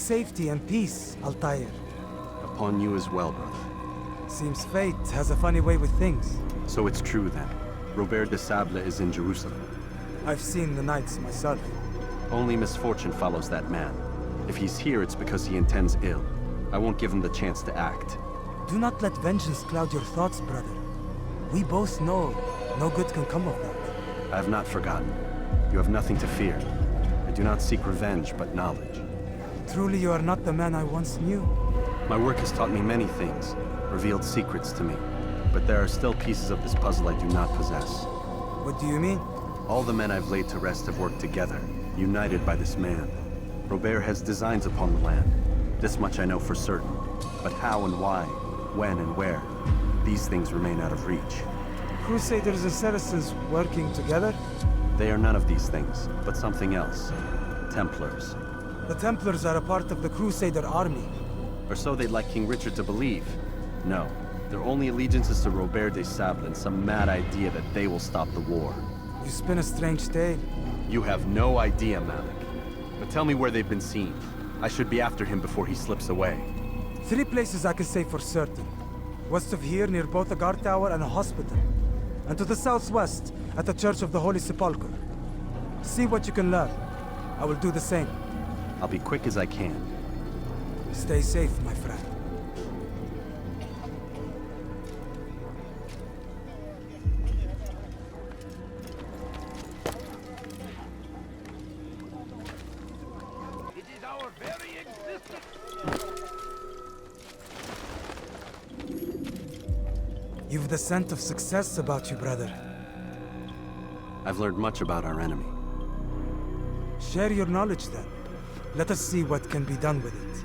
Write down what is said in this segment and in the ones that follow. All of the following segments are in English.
safety and peace, Altair. Upon you as well, brother. Seems fate has a funny way with things. So it's true then. Robert de Sable is in Jerusalem. I've seen the knights myself. Only misfortune follows that man. If he's here, it's because he intends ill. I won't give him the chance to act. Do not let vengeance cloud your thoughts, brother. We both know no good can come of that. I have not forgotten. You have nothing to fear. I do not seek revenge, but knowledge. Truly you are not the man I once knew. My work has taught me many things, revealed secrets to me. But there are still pieces of this puzzle I do not possess. What do you mean? All the men I've laid to rest have worked together, united by this man. Robert has designs upon the land. This much I know for certain. But how and why, when and where, these things remain out of reach. Crusaders and Saracens working together? They are none of these things, but something else. Templars. The Templars are a part of the Crusader army. Or so they'd like King Richard to believe. No, their only allegiance is to Robert de Sable and some mad idea that they will stop the war. You spin a strange tale. You have no idea, Malik. But tell me where they've been seen. I should be after him before he slips away. 3 places I can say for certain. West of here, near both a guard tower and a hospital. And to the southwest, at the Church of the Holy Sepulchre. See what you can learn. I will do the same. I'll be quick as I can. Stay safe, my friend. It is our very existence. You've the scent of success about you, brother. I've learned much about our enemy. Share your knowledge then. Let us see what can be done with it.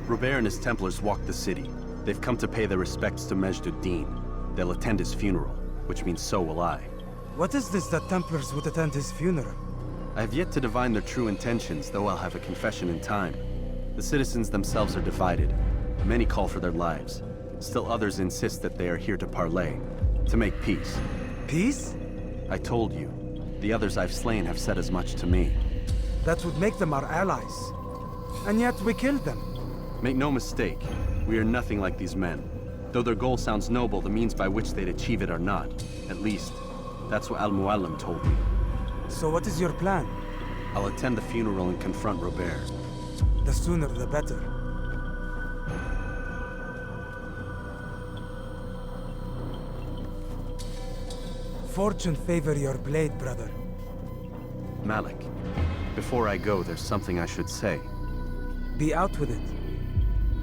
Robert and his Templars walked the city. They've come to pay their respects to Majd-ud-Din. They'll attend his funeral, which means so will I. What is this that Templars would attend his funeral? I have yet to divine their true intentions, though I'll have a confession in time. The citizens themselves are divided. Many call for their lives. Still others insist that they are here to parley, to make peace. Peace? I told you. The others I've slain have said as much to me. That would make them our allies. And yet we killed them. Make no mistake, we are nothing like these men. Though their goal sounds noble, the means by which they'd achieve it are not. At least, that's what Al-Muallim told me. So what is your plan? I'll attend the funeral and confront Robert. The sooner the better. Fortune favor your blade, brother. Malik, before I go, there's something I should say. Be out with it.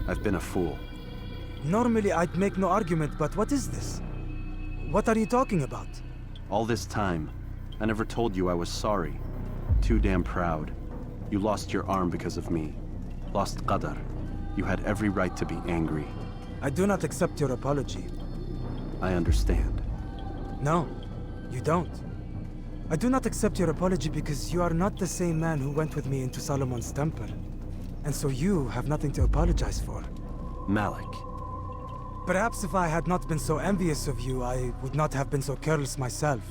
I've been a fool. Normally I'd make no argument, but what is this? What are you talking about? All this time, I never told you I was sorry. Too damn proud. You lost your arm because of me. Lost Qadar. You had every right to be angry. I do not accept your apology. I understand. No, you don't. I do not accept your apology because you are not the same man who went with me into Solomon's temple. And so you have nothing to apologize for. Malik. Perhaps if I had not been so envious of you, I would not have been so careless myself.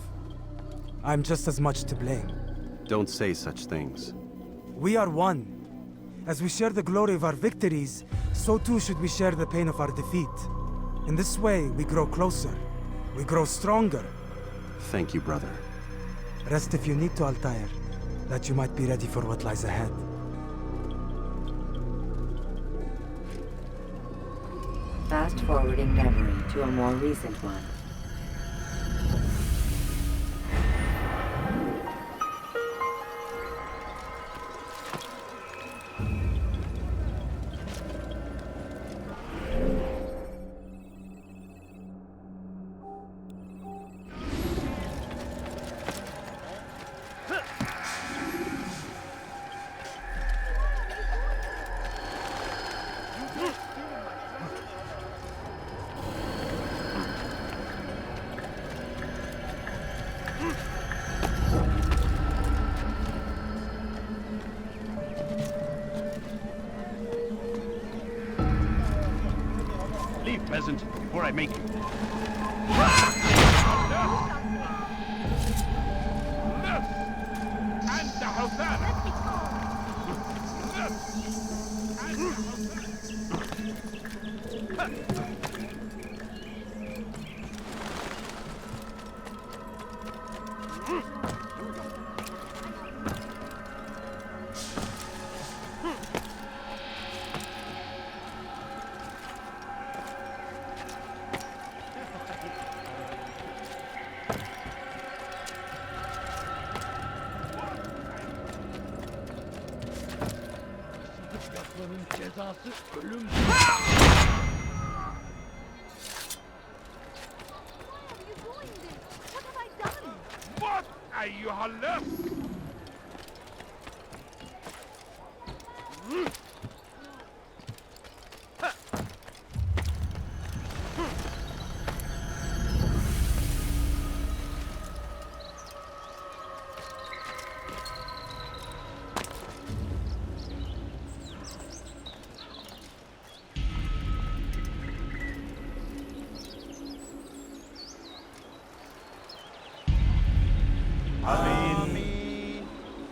I'm just as much to blame. Don't say such things. We are one. As we share the glory of our victories, so too should we share the pain of our defeat. In this way, we grow closer. We grow stronger. Thank you, brother. Rest if you need to, Altair, that you might be ready for what lies ahead. Fast-forwarding memory to a more recent one. Leave, peasant, before I make you. And the Hauthana! Yapmanın cezası ölüm. What eyyuhallah?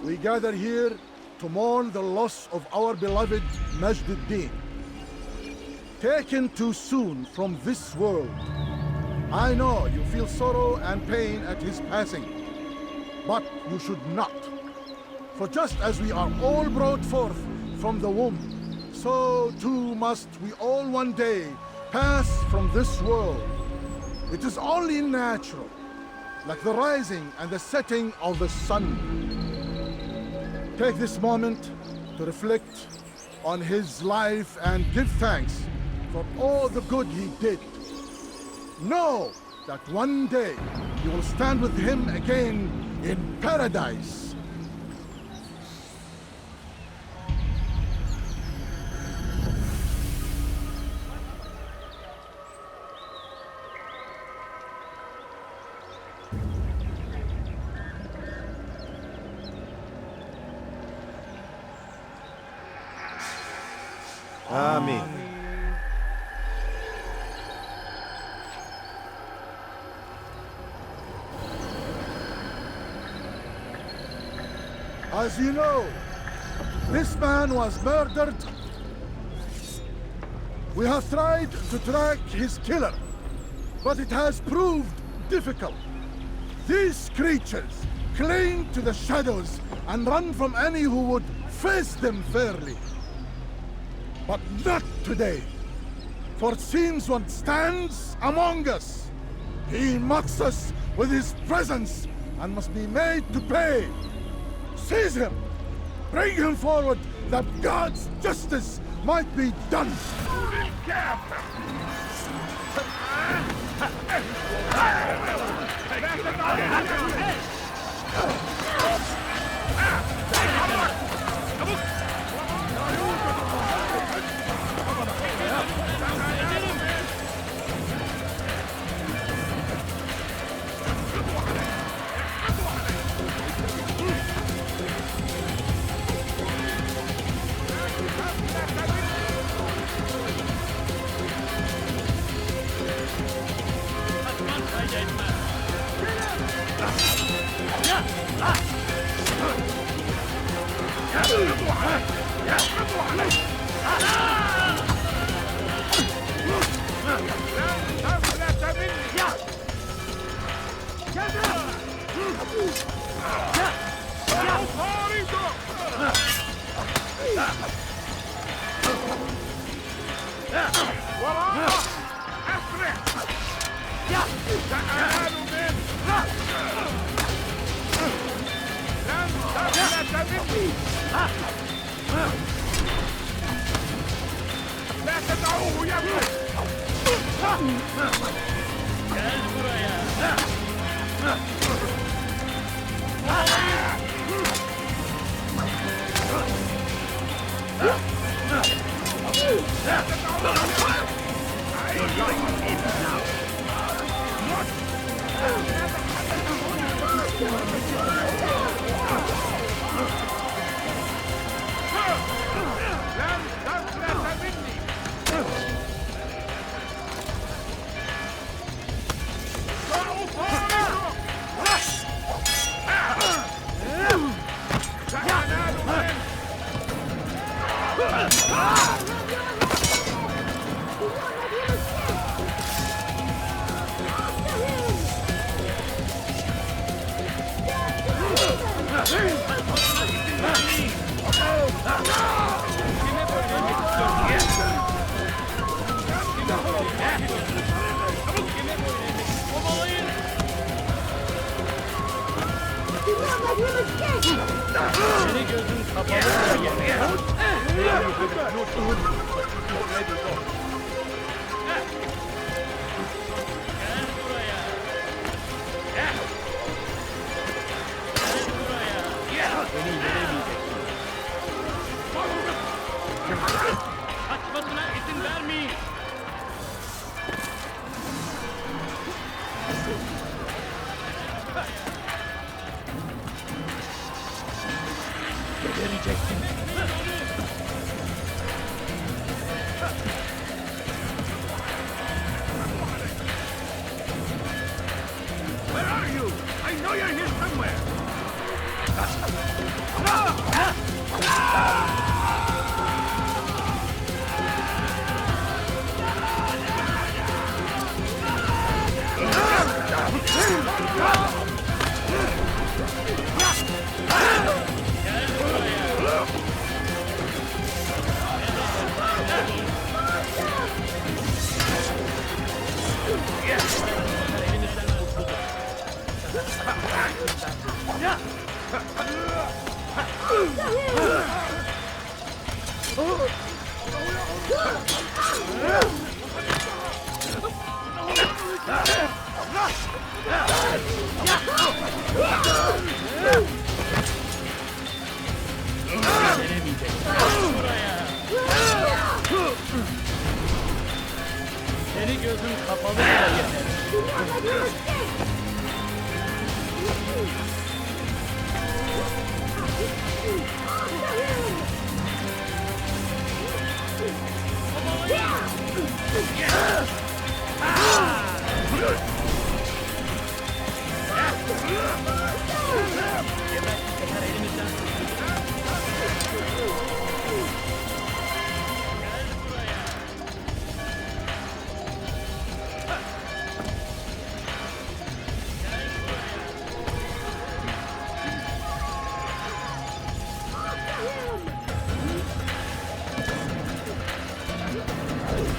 We gather here to mourn the loss of our beloved Majduddin. Taken too soon from this world. I know you feel sorrow and pain at his passing, but you should not. For just as we are all brought forth from the womb, so too must we all one day pass from this world. It is only natural, like the rising and the setting of the sun. Take this moment to reflect on his life and give thanks for all the good he did. Know that one day you will stand with him again in paradise. Amen. As you know, this man was murdered. We have tried to track his killer, but it has proved difficult. These creatures cling to the shadows and run from any who would face them fairly. But not today, for it seems one stands among us. He mocks us with his presence and must be made to pay. Seize him! Bring him forward that God's justice might be done! Seni gözün kapalı bile yeter. Gel buraya. Gel. Gel buraya. Beni yenemeyeceksin. Kaçmasına izin vermeyin. Gebereceksin. Where are you? I know you're here somewhere. Seni gözün kapalı bile yeter.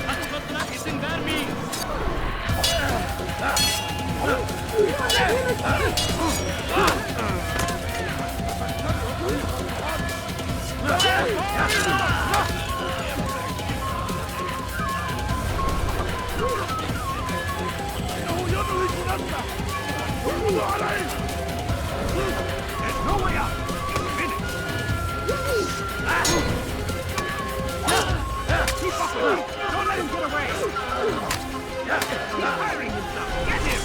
Kaçmasına izin vermeyin. There's no way out. Finish. Keep up with me. Don't let him get away. He's firing himself. Get him.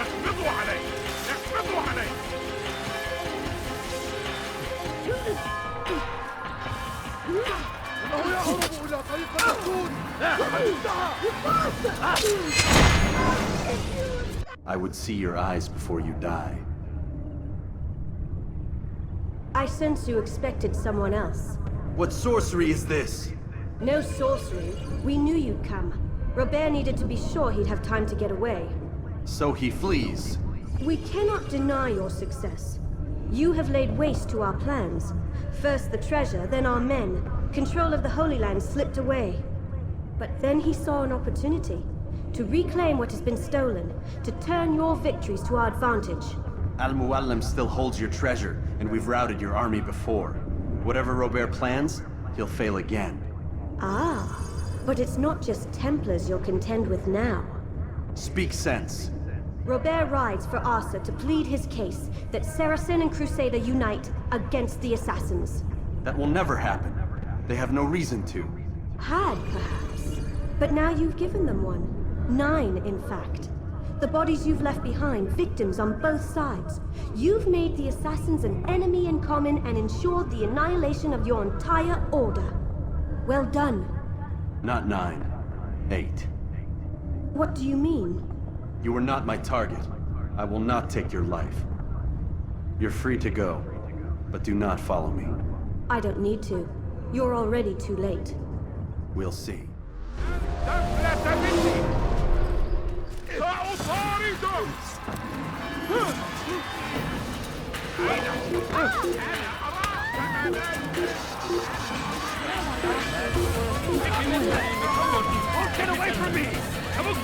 اقبضوا عليه. اقبضوا عليه. إنه يهرب إلى طريق الدون. I would see your eyes before you die. I sense you expected someone else. What sorcery is this? No sorcery. We knew you'd come. Robert needed to be sure he'd have time to get away. So he flees. We cannot deny your success. You have laid waste to our plans. First the treasure, then our men. Control of the Holy Land slipped away. But then he saw an opportunity to reclaim what has been stolen, to turn your victories to our advantage. Al-Muallim still holds your treasure, and we've routed your army before. Whatever Robert plans, he'll fail again. Ah, but it's not just Templars you'll contend with now. Speak sense. Robert rides for Asa to plead his case that Saracen and Crusader unite against the Assassins. That will never happen. They have no reason to. Had, perhaps. But now you've given them one. 9, in fact. The bodies you've left behind, victims on both sides. You've made the Assassins an enemy in common and ensured the annihilation of your entire order. Well done. Not 9. 8. What do you mean? You were not my target. I will not take your life. You're free to go, but do not follow me. I don't need to. You're already too late. We'll see. تفلت مني. سأطاردهم. أنا أراك أبدا. Get away from me! Come on!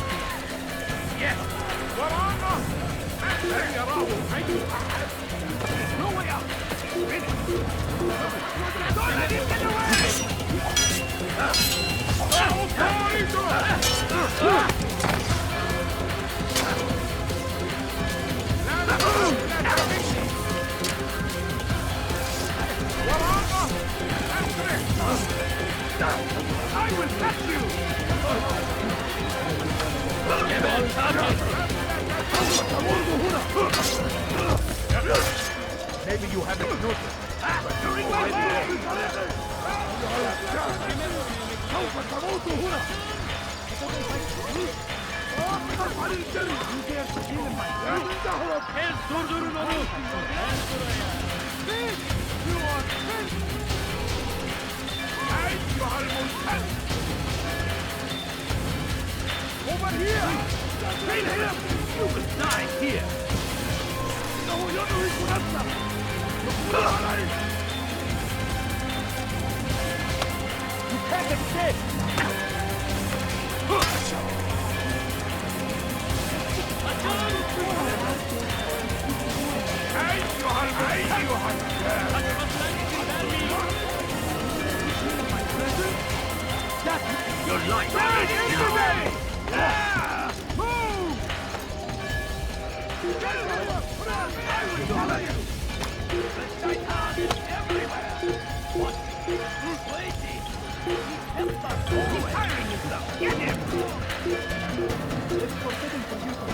Yes! ورانا! أحسن يراه حي! No way out! Finish! Don't let him get away! I will catch you! Maybe you haven't noticed. During my durdurun onu! You are finished! Over here! Kill him! You will die here! You can't escape! Your life is now! Move! I will follow you! The shaitan is everywhere! What? Waiting! Help us all! He's tiring himself! Get him! It's forbidden for you to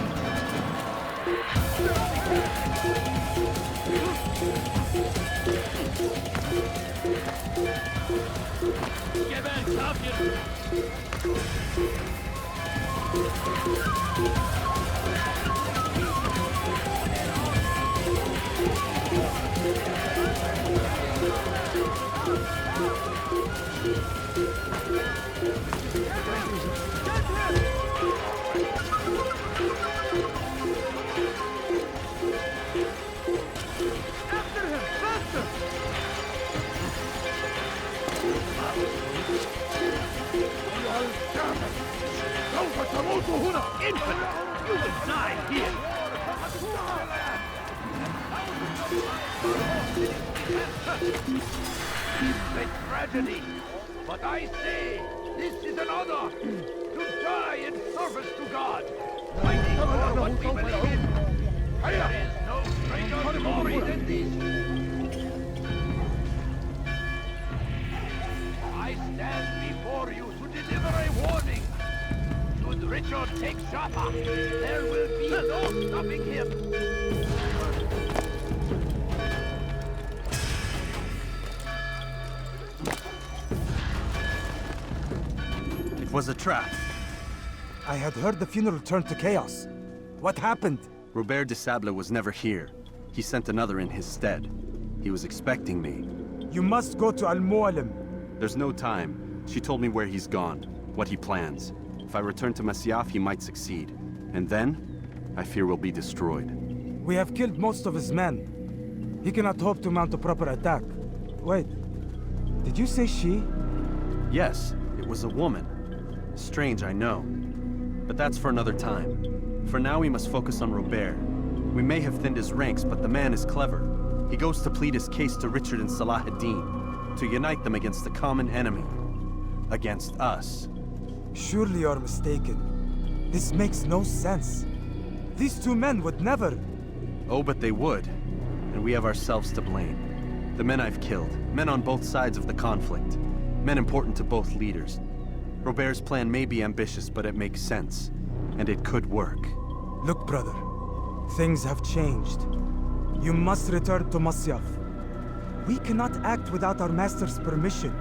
Geber kafir! Infant! You will die here! A tragedy! But I say, this is an honor! To die in service to God! Fighting for what we believe in! There is no greater glory than this! I stand before you to deliver a warning! Should Richard take Jaffa, there will be no stopping him! It was a trap. I had heard the funeral turned to chaos. What happened? Robert de Sable was never here. He sent another in his stead. He was expecting me. You must go to Al-Mualim. There's no time. She told me where he's gone, what he plans. If I return to Masyaf, he might succeed. And then, I fear we'll be destroyed. We have killed most of his men. He cannot hope to mount a proper attack. Wait, did you say she? Yes, it was a woman. Strange, I know. But that's for another time. For now, we must focus on Robert. We may have thinned his ranks, but the man is clever. He goes to plead his case to Richard and Salah ad-Din, to unite them against the common enemy. Against us. Surely you're mistaken. This makes no sense. These two men would never... Oh, but they would. And we have ourselves to blame. The men I've killed, men on both sides of the conflict. Men important to both leaders. Robert's plan may be ambitious, but it makes sense. And it could work. Look, brother. Things have changed. You must return to Masyaf. We cannot act without our master's permission.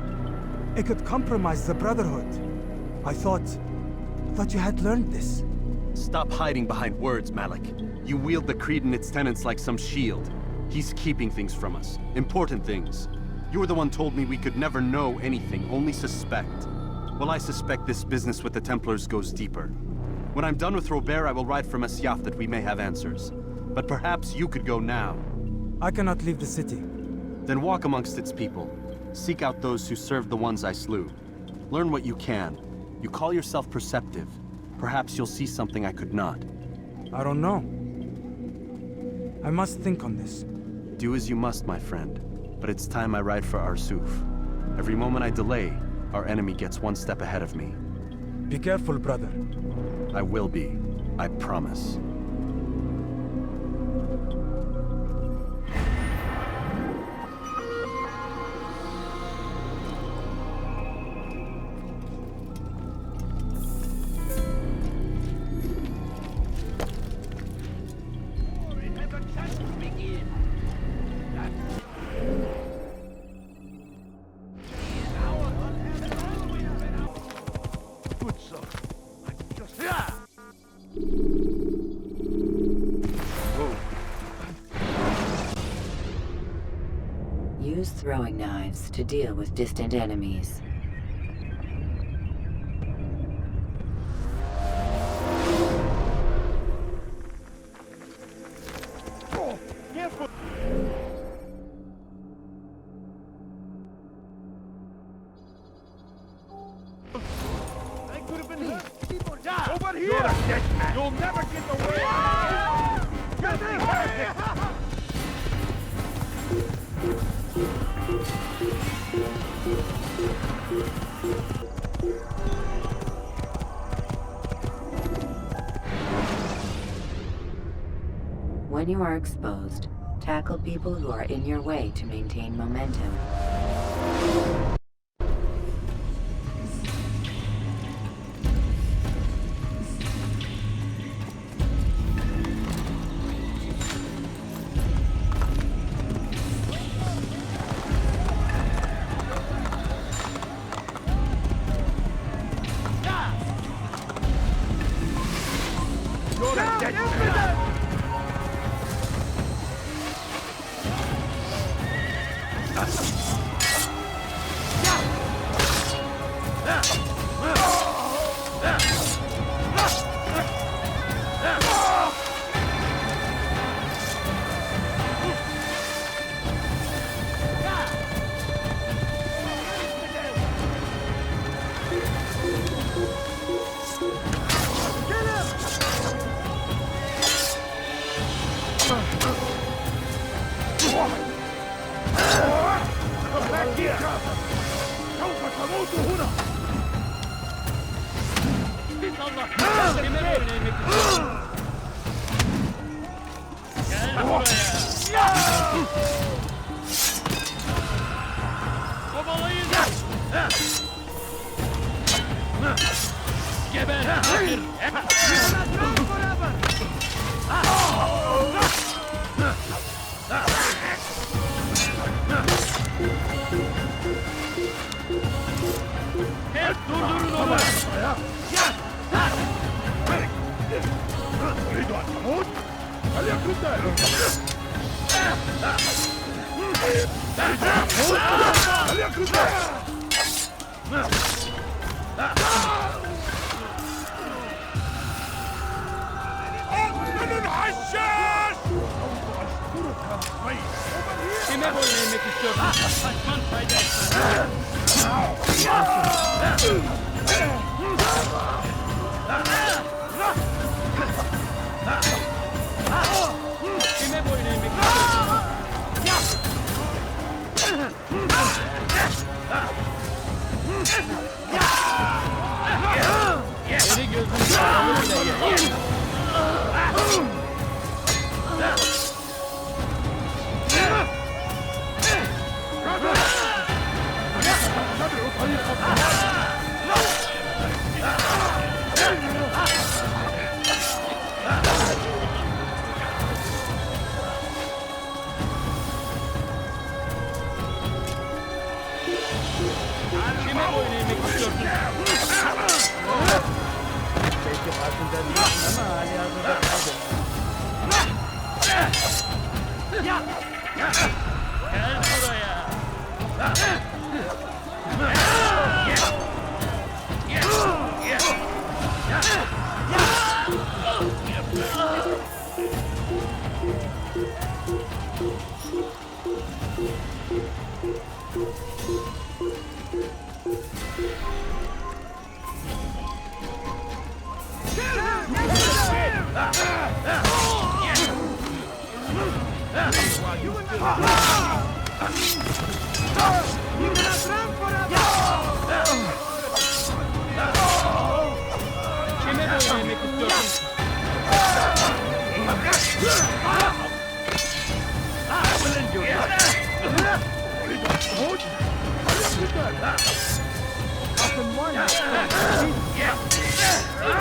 It could compromise the Brotherhood. I thought you had learned this. Stop hiding behind words, Malik. You wield the creed and its tenets like some shield. He's keeping things from us. Important things. You were the one told me we could never know anything, only suspect. Well, I suspect this business with the Templars goes deeper. When I'm done with Robert, I will ride for Masyaf that we may have answers. But perhaps you could go now. I cannot leave the city. Then walk amongst its people. Seek out those who served the ones I slew. Learn what you can. You call yourself perceptive. Perhaps you'll see something I could not. I don't know. I must think on this. Do as you must, my friend. But it's time I ride for Asruf. Every moment I delay, our enemy gets one step ahead of me. Be careful, brother. I will be. I promise. It has a chance to begin. Good sir. I'm just here. Use throwing knives to deal with distant enemies. Oh, careful. I could have been hurt. Yeah. Over here! You're a dead man. You'll never get away! Get me heretic! When you are exposed, tackle people who are in your way to maintain momentum. You're a dead man. سوف تموت هنا. تريد أن تموت؟ فليكن ذلك. تريد أن تموت؟ فليكن ذلك. أؤمن الحشاش! سوف أشكرك كويس. Kime boyun eğmek istiyorsun? Saçman fayda Kime boyun eğmek istiyorsun? Eli gözünü sağlamı bile ye. Kime boyun eğmek istiyorsun? Belki farkında değilsin ama hali hazırda kaldım. Gel buraya.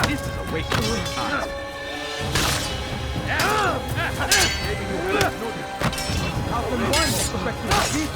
This is a waste of time. How can one expect to defeat?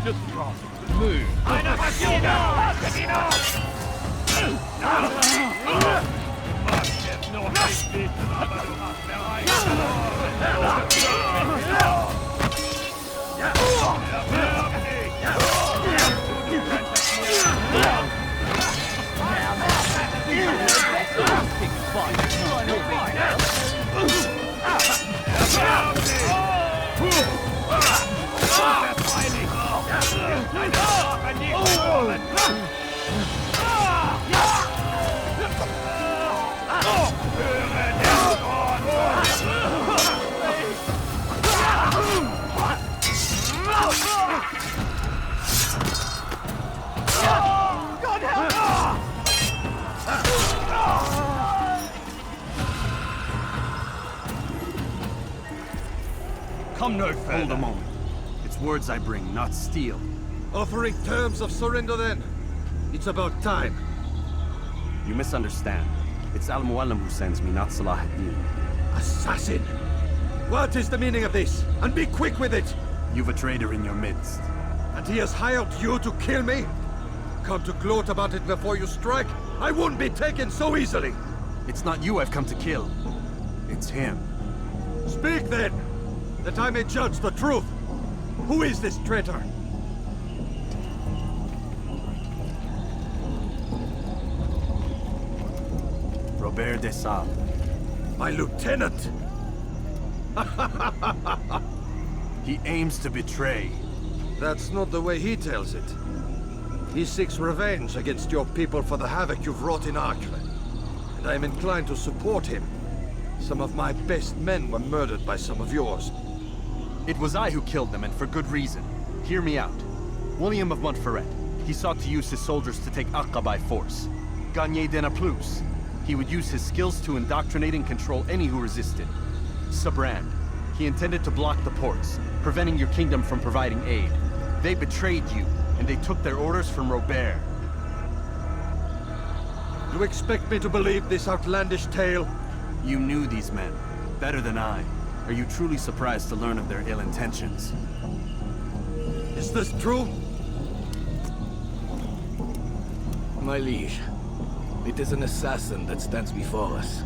Just cross. Move. Einer Maschine! Jetzt noch nicht bitte, aber du machst bereit. Come no further. Hold a moment. It's words I bring, not steel. Offering terms of surrender then? It's about time. You misunderstand. It's Al-Mualim who sends me, not Salah ad-Din. Assassin! What is the meaning of this? And be quick with it! You've a traitor in your midst. And he has hired you to kill me? Come to gloat about it before you strike? I won't be taken so easily! It's not you I've come to kill. It's him. Speak then, that I may judge the truth. Who is this traitor? Robert de Sable. My lieutenant! He aims to betray. That's not the way he tells it. He seeks revenge against your people for the havoc you've wrought in Acre. And I am inclined to support him. Some of my best men were murdered by some of yours. It was I who killed them, and for good reason. Hear me out. William of Montferrat. He sought to use his soldiers to take Acre by force. Gagné de Naplouse. He would use his skills to indoctrinate and control any who resisted. Sabrand. He intended to block the ports, preventing your kingdom from providing aid. They betrayed you, and they took their orders from Robert. You expect me to believe this outlandish tale? You knew these men, better than I. Are you truly surprised to learn of their ill intentions? Is this true? My liege, it is an assassin that stands before us.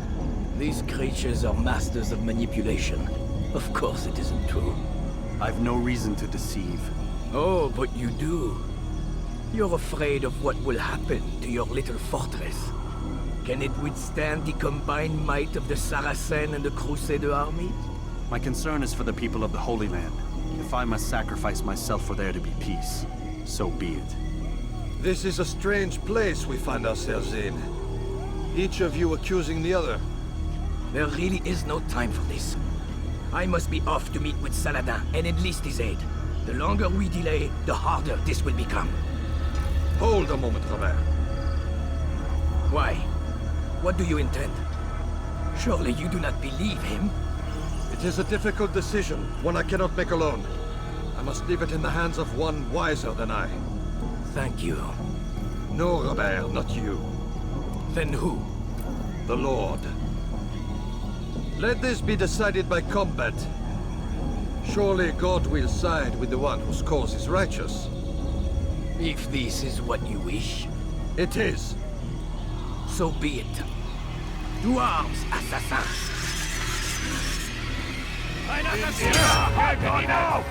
These creatures are masters of manipulation. Of course it isn't true. I've no reason to deceive. Oh, but you do. You're afraid of what will happen to your little fortress. Can it withstand the combined might of the Saracen and the Crusader armies? My concern is for the people of the Holy Land. If I must sacrifice myself for there to be peace, so be it. This is a strange place we find ourselves in. Each of you accusing the other. There really is no time for this. I must be off to meet with Saladin and enlist his aid. The longer we delay, the harder this will become. Hold a moment, Robert. Why? What do you intend? Surely you do not believe him? It is a difficult decision, one I cannot make alone. I must leave it in the hands of one wiser than I. Thank you. No, Robert, not you. Then who? The Lord. Let this be decided by combat. Surely God will side with the one whose cause is righteous. If this is what you wish, It is. so be it. To arms, assassins! Ein Assassiner! Gegen ihn auf!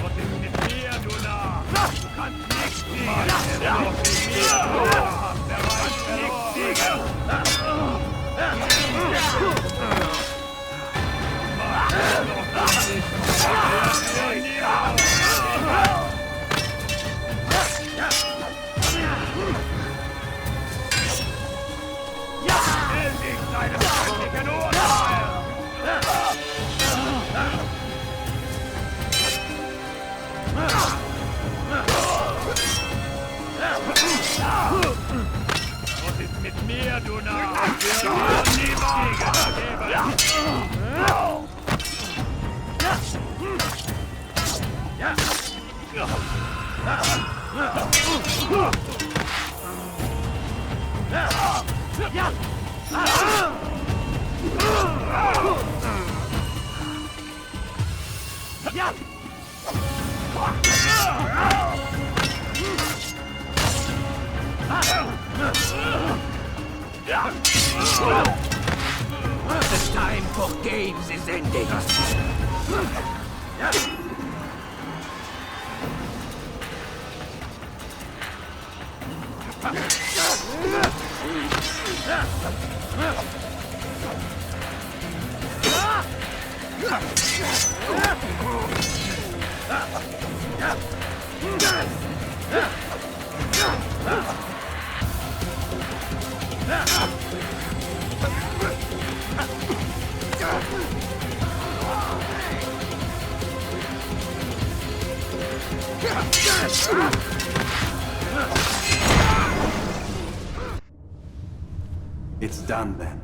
Was ist mit mir, du Narr? Du kannst nichts siegen! Der Lauf ist mir, du Narr! Der weiß nichts siegen! Stell dich deinem feindlichen Urteil! Was ist mit mir, du Narr? Wir werden niemals siegen! The time for games is ending. It's done then.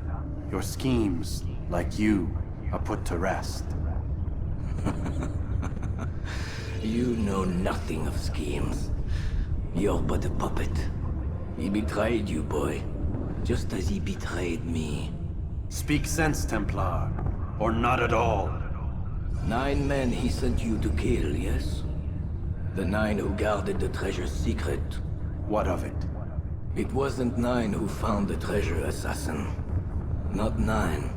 Your schemes, like you, are put to rest. You know nothing of schemes. You're but a puppet. He betrayed you, boy. Just as he betrayed me. Speak sense, Templar. Or not at all. 9 men he sent you to kill, yes? The 9 who guarded the treasure's secret. What of it? It wasn't 9 who found the treasure, assassin. Not 9,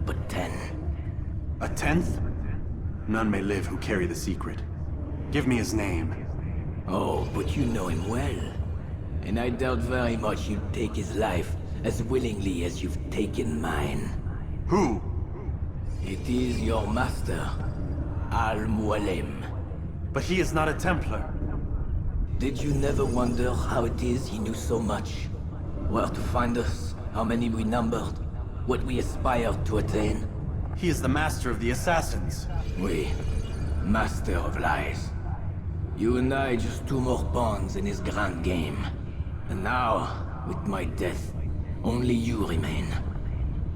but 10. A 10th? None may live who carry the secret. Give me his name. Oh, but you know him well. And I doubt very much you'd take his life as willingly as you've taken mine. Who? It is your master, Al-Mualim. But he is not a Templar. Did you never wonder how it is he knew so much? Where to find us, how many we numbered, what we aspired to attain? He is the master of the assassins. We, master of lies. You and I just 2 more pawns in his grand game. And now, with my death, only you remain.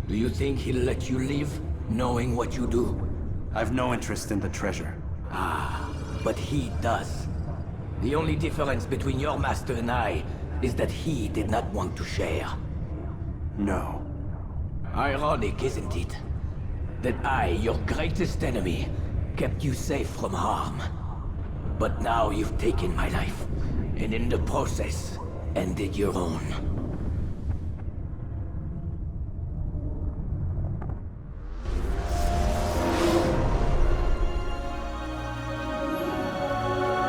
Do you think he'll let you live, knowing what you do? I've no interest in the treasure. Ah, but he does. The only difference between your master and I is that he did not want to share. No. Ironic, isn't it? That I, your greatest enemy, kept you safe from harm. But now you've taken my life, and in the process, ended your own.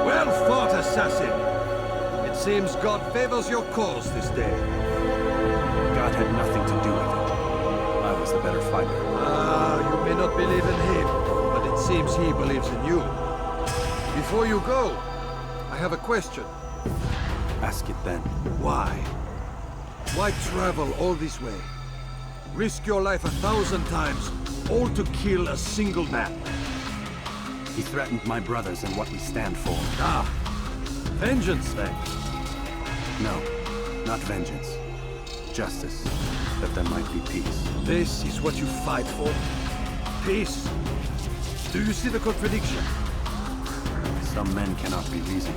Well fought, assassin! It seems God favors your cause this day. God had nothing to do with it. I was the better fighter. Ah, you may not believe in him, but it seems he believes in you. Before you go, I have a question. Ask it then. Why? Why travel all this way? Risk your life 1,000 times, all to kill a single man. He threatened my brothers and what we stand for. Ah, Vengeance, then? No, not vengeance. Justice, that there might be peace. This is what you fight for? Peace? Do you see the contradiction? Some men cannot be reasoned.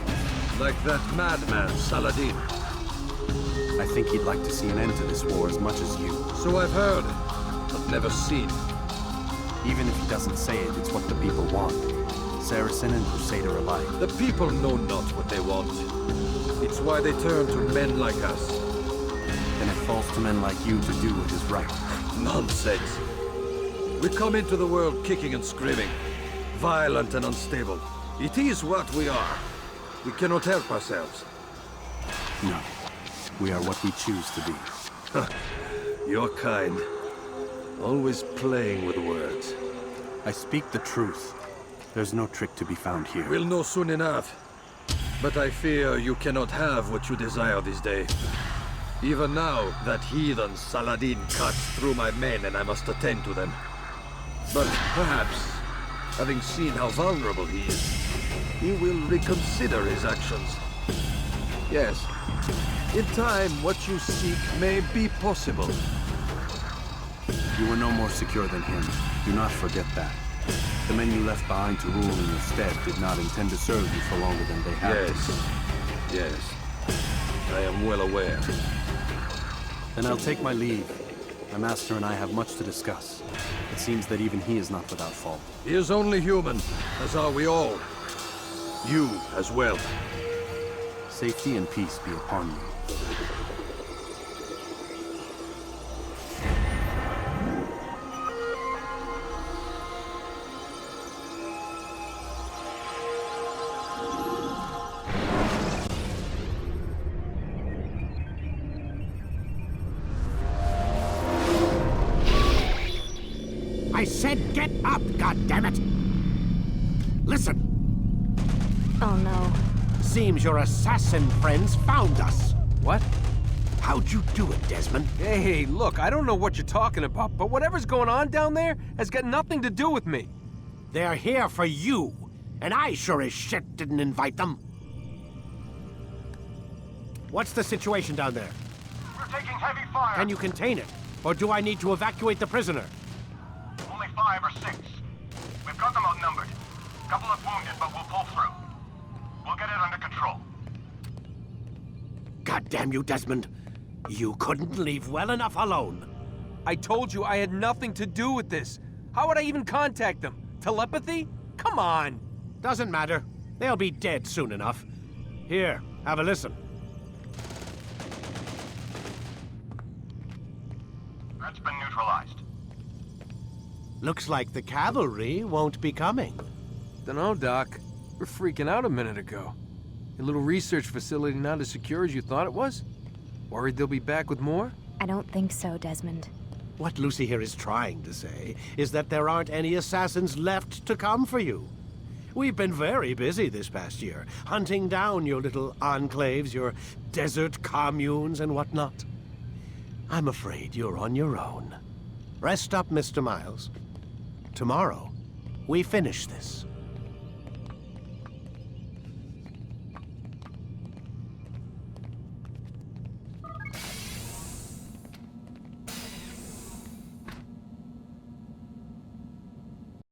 Like that madman, Saladin. I think he'd like to see an end to this war as much as you. So I've heard, but never seen. Even if he doesn't say it, it's what the people want. Saracen and Crusader alike. The people know not what they want. It's why they turn to men like us. Then it falls to men like you to do what is right. Nonsense. We come into the world kicking and screaming, violent and unstable. It is what we are. We cannot help ourselves. No. We are what we choose to be. Your kind. Always playing with words. I speak the truth. There's no trick to be found here. We'll know soon enough. But I fear you cannot have what you desire this day. Even now, that heathen Saladin cuts through my men and I must attend to them. But perhaps, having seen how vulnerable he is, he will reconsider his actions. Yes, in time, what you seek may be possible. You were no more secure than him. Do not forget that. The men you left behind to rule in your stead did not intend to serve you for longer than they had. Yes. I am well aware. Then I'll take my leave. My master and I have much to discuss. It seems that even he is not without fault. He is only human, as are we all. You as well. Safety and peace be upon you. I said get up, goddammit! Listen! Oh no. Seems your assassin friends found us. What? How'd you do it, Desmond? Hey, look, I don't know what you're talking about, but whatever's going on down there has got nothing to do with me. They're here for you, and I sure as shit didn't invite them. What's the situation down there? We're taking heavy fire. Can you contain it? Or do I need to evacuate the prisoner? Only 5 or 6. We've got them outnumbered. Couple of wounded, but we'll pull through. We'll get it under control. God damn you, Desmond. You couldn't leave well enough alone. I told you I had nothing to do with this. How would I even contact them? Telepathy? Come on. Doesn't matter. They'll be dead soon enough. Here, have a listen. That's been neutralized. Looks like the cavalry won't be coming. Dunno, Doc. We're freaking out a minute ago. Your little research facility not as secure as you thought it was? Worried they'll be back with more? I don't think so, Desmond. What Lucy here is trying to say is that there aren't any assassins left to come for you. We've been very busy this past year, hunting down your little enclaves, your desert communes and whatnot. I'm afraid you're on your own. Rest up, Mr. Miles. Tomorrow, we finish this.